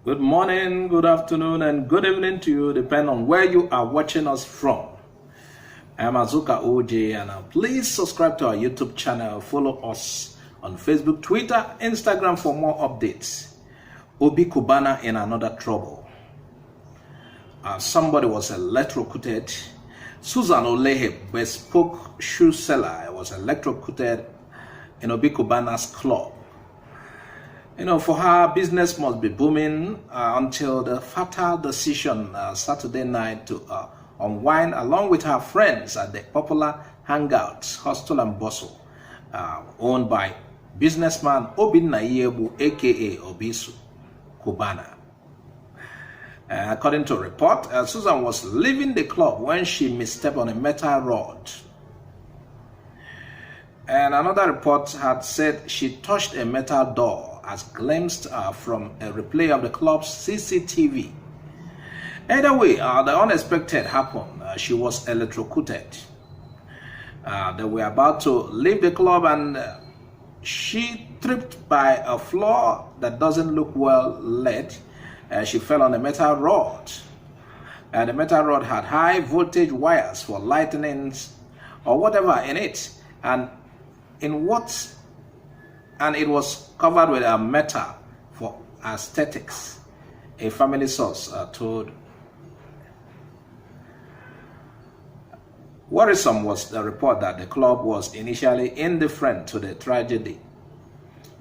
Good morning, good afternoon, and good evening to you, depending on where you are watching us from. I'm Azuka OJ, and please subscribe to our YouTube channel. Follow us on Facebook, Twitter, Instagram for more updates. Obi Cubana in another trouble. Somebody was electrocuted. Susan Olehe, bespoke shoe seller, was electrocuted in Obi Cubana's club. For her, business must be booming until the fatal decision Saturday night to unwind along with her friends at the popular hangout, Hostel and Bustle, owned by businessman Obi aka Obi Cubana. According to a report, Susan was leaving the club when she misstepped on a metal rod. And another report had said she touched a metal door, as glimpsed from a replay of the club's CCTV. Either way, the unexpected happened. She was electrocuted. They were about to leave the club and she tripped by a floor that doesn't look well laid. She fell on a metal rod. The metal rod had high voltage wires for lightnings or whatever in it. And it was covered with a metal for aesthetics, a family source told. Worrisome was the report that the club was initially indifferent to the tragedy.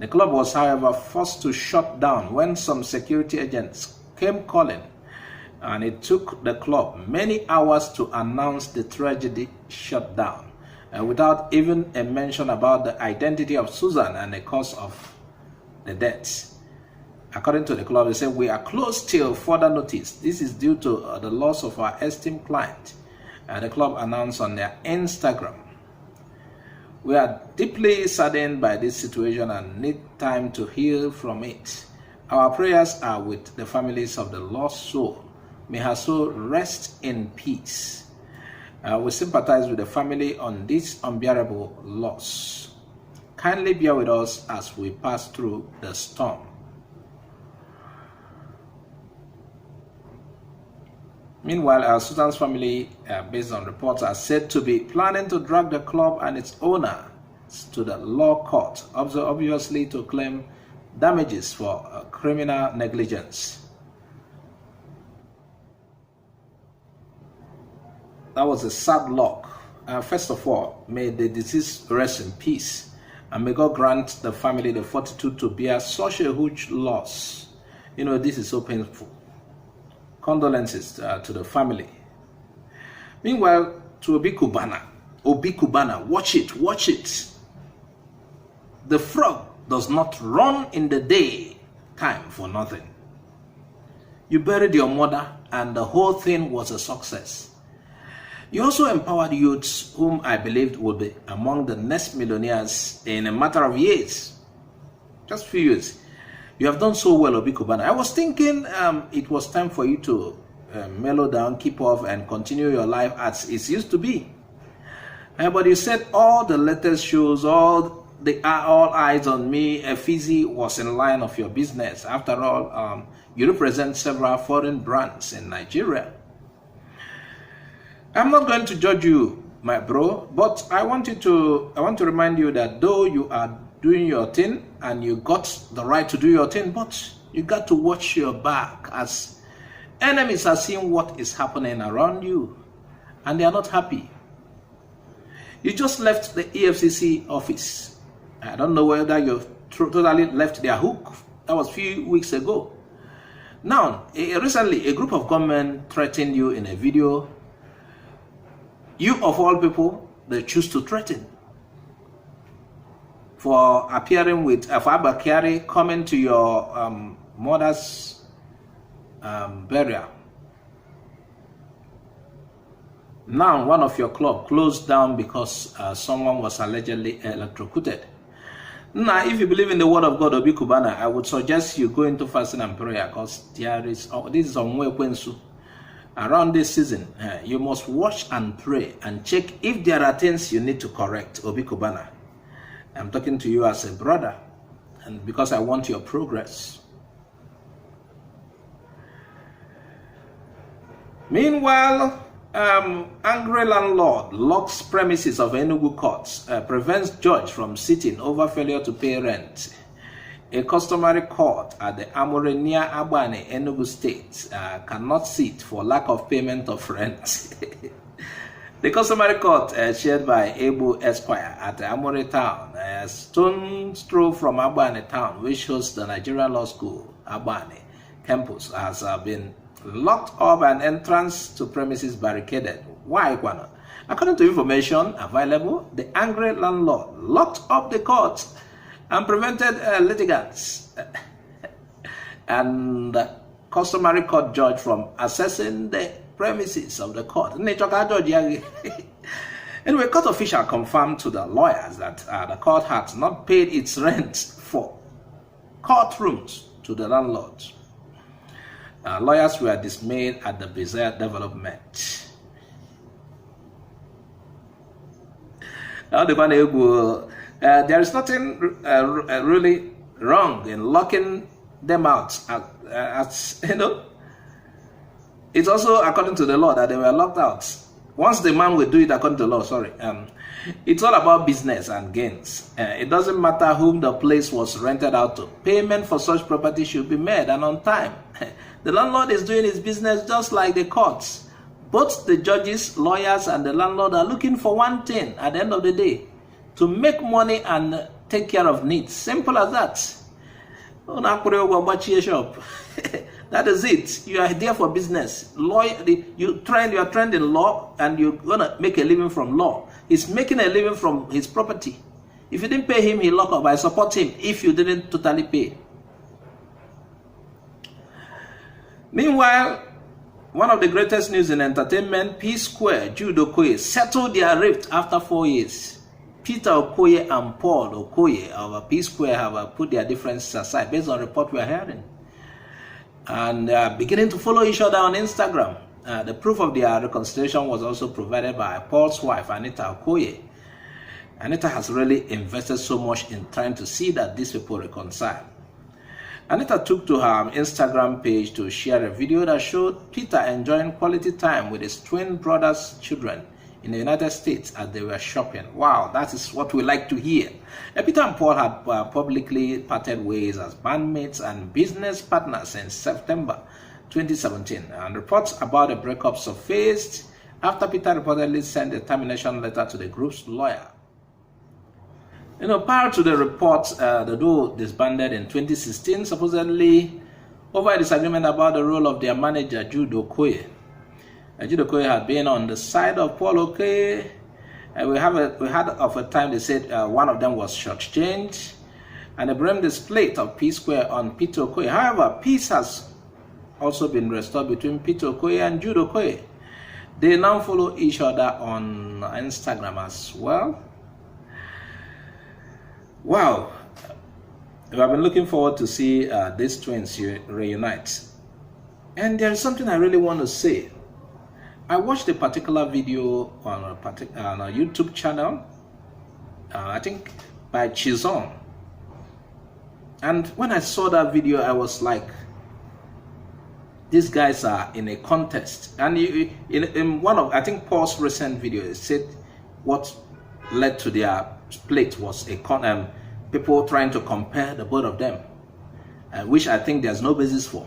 The club was, however, forced to shut down when some security agents came calling, and it took the club many hours to announce the tragedy shut down. Without even a mention about the identity of Susan and the cause of the deaths. According to the club, they said, "We are closed till further notice. This is due to the loss of our esteemed client." The club announced on their Instagram. "We are deeply saddened by this situation and need time to heal from it. Our prayers are with the families of the lost soul. May her soul rest in peace. We sympathize with the family on this unbearable loss. Kindly bear with us as we pass through the storm." Meanwhile, Susan's family, based on reports, are said to be planning to drag the club and its owner to the law court, obviously to claim damages for criminal negligence. That was a sad luck. First of all, may the deceased rest in peace, and may God grant the family the fortitude to bear such a huge loss. This is so painful. Condolences to the family. Meanwhile, to Obi Cubana, watch it. The frog does not run in the day time for nothing. You buried your mother, and the whole thing was a success. You also empowered youths whom I believed would be among the next millionaires in a matter of years. Just few years. You have done so well, Obi Cubana. I was thinking it was time for you to mellow down, keep off, and continue your life as it used to be. But you said all the latest shows, all eyes on me, Fizi was in line of your business. After all, you represent several foreign brands in Nigeria. I'm not going to judge you, my bro, but I want to remind you that though you are doing your thing and you got the right to do your thing, but you got to watch your back, as enemies are seeing what is happening around you and they are not happy. You just left the EFCC office. I don't know whether you've totally left their hook. That was a few weeks ago. Now, recently, a group of gunmen threatened you in a video. You, of all people, they choose to threaten for appearing with Abakari coming to your mother's burial. Now, one of your club closed down because someone was allegedly electrocuted. Now, if you believe in the word of God, Obi Cubana, I would suggest you go into fasting and prayer, because this is on Wekwensu. Around this season, you must watch and pray and check if there are things you need to correct, Obi Cubana. I'm talking to you as a brother, and because I want your progress. Meanwhile, angry landlord locks premises of Enugu courts, prevents judge from sitting over failure to pay rent. A customary court at the Amore near Abane, Enugu State, cannot sit for lack of payment of rent. The customary court, chaired by Ebu Esquire at the Amore town, a stone's throw from Abane town, which hosts the Nigerian Law School, Abane campus, has been locked up and entrance to premises barricaded. Why, Iguana? According to information available, the angry landlord locked up the court and prevented litigants and the customary court judge from accessing the premises of the court. Anyway, court official confirmed to the lawyers that the court had not paid its rent for courtrooms to the landlords. Lawyers were dismayed at the bizarre development. There is nothing really wrong in locking them out. As you know, it's also according to the law that they were locked out. Once the man will do it according to the law, sorry. It's all about business and gains. It doesn't matter whom the place was rented out to. Payment for such property should be made and on time. The landlord is doing his business just like the courts. Both the judges, lawyers, and the landlord are looking for one thing at the end of the day: to make money and take care of needs. Simple as that. That is it. You are there for business. You are trained in law, and you're gonna make a living from law. He's making a living from his property. If you didn't pay him, he'll lock up. I support him if you didn't totally pay. Meanwhile, one of the greatest news in entertainment, PSquare, Jude Okoye, settled their rift after 4 years. Peter Okoye and Paul Okoye of PSquare have put their differences aside based on report we are hearing, and beginning to follow each other on Instagram. The proof of their reconciliation was also provided by Paul's wife, Anita Okoye. Anita has really invested so much in trying to see that these people reconcile. Anita took to her Instagram page to share a video that showed Peter enjoying quality time with his twin brother's children in the United States as they were shopping. Wow, that is what we like to hear. Peter and Paul had publicly parted ways as bandmates and business partners since September 2017, and reports about the breakup surfaced after Peter reportedly sent a termination letter to the group's lawyer. Prior to the reports, the duo disbanded in 2016, supposedly over a disagreement about the role of their manager, Jude Okoye. Jude Okoye had been on the side of Paul Okoye. We had of a time they said one of them was shortchanged, and they blamed the split of PSquare on Peter Okoye. However, peace has also been restored between Peter Okoye and Jude Okoye. They now follow each other on Instagram as well. Wow, I've been looking forward to see these twins reunite. And there is something I really want to say. I watched a particular video on a YouTube channel, I think by Chizon. And when I saw that video, I was like, these guys are in a contest. And in one of, I think, Paul's recent video, it said what led to their split was people trying to compare the both of them, which I think there's no basis for.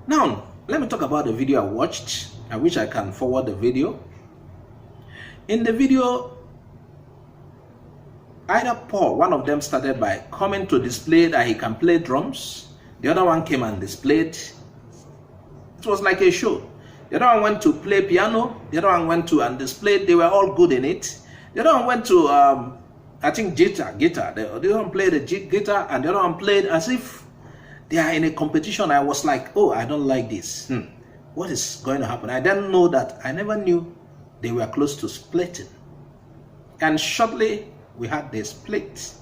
Now, let me talk about the video I watched. I wish I can forward the video. In the video, either Paul, one of them started by coming to display that he can play drums. The other one came and displayed. It was like a show. The other one went to play piano. The other one went to and displayed. They were all good in it. The other one went to, I think, guitar. The other one played the guitar, and the other one played as if they are in a competition. I was like, oh, I don't like this. What is going to happen? I didn't know that. I never knew they were close to splitting. And shortly, we had the split.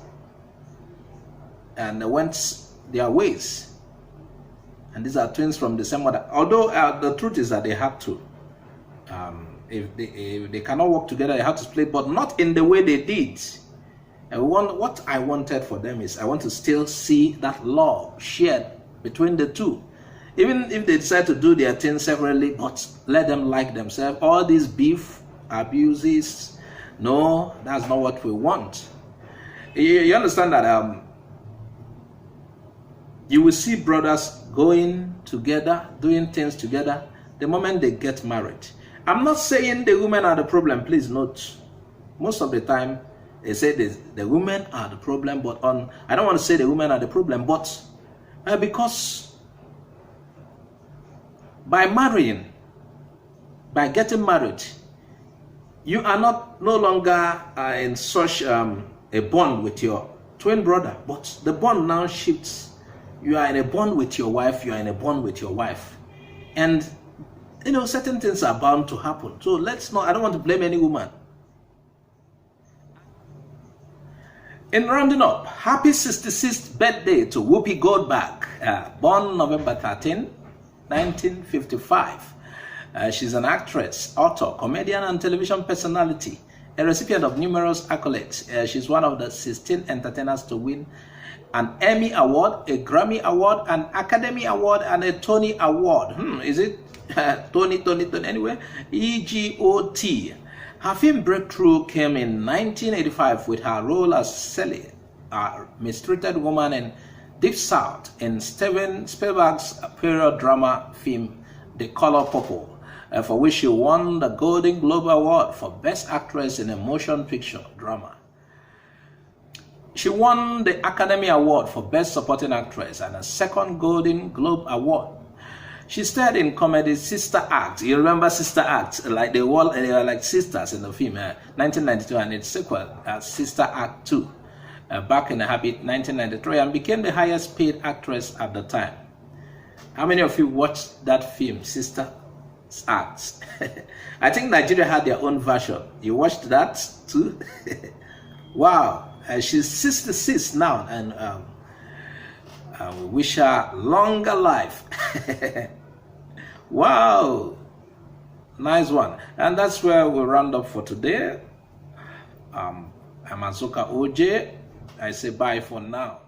And they went their ways. And these are twins from the same mother. Although the truth is that they had to. If they cannot work together, they have to split, but not in the way they did. And what I wanted for them is I want to still see that love shared between the two. Even if they decide to do their things separately, but let them like themselves. All these beef, abuses, no, that's not what we want. You understand that you will see brothers going together, doing things together, the moment they get married. I'm not saying the women are the problem, please note. Most of the time, they say the women are the problem, but I don't want to say the women are the problem, but because by marrying, by getting married, you are no longer in such a bond with your twin brother, but the bond now shifts. You are in a bond with your wife, you are in a bond with your wife. And, you know, certain things are bound to happen. So I don't want to blame any woman. In rounding up, happy 66th birthday to Whoopi Goldberg, born November 13, 1955. She's an actress, author, comedian, and television personality, a recipient of numerous accolades. She's one of the 16 entertainers to win an Emmy Award, a Grammy Award, an Academy Award, and a Tony Award. Is it Tony, anyway? EGOT. Her film breakthrough came in 1985 with her role as Sally, a mistreated woman in Deep South, in Steven Spielberg's period drama film The Color Purple, for which she won the Golden Globe Award for Best Actress in a Motion Picture Drama. She won the Academy Award for Best Supporting Actress and a second Golden Globe Award. She starred in comedy Sister Act. You remember Sister Act? Like they were like sisters in the film, 1992, and its sequel, Sister Act 2, back in the habit 1993, and became the highest paid actress at the time. How many of you watched that film, Sister Act? I think Nigeria had their own version. You watched that too? Wow. She's 66 now, and we wish her longer life. Wow, nice one. And that's where we'll round up for today. I'm Azuka OJ. I say bye for now.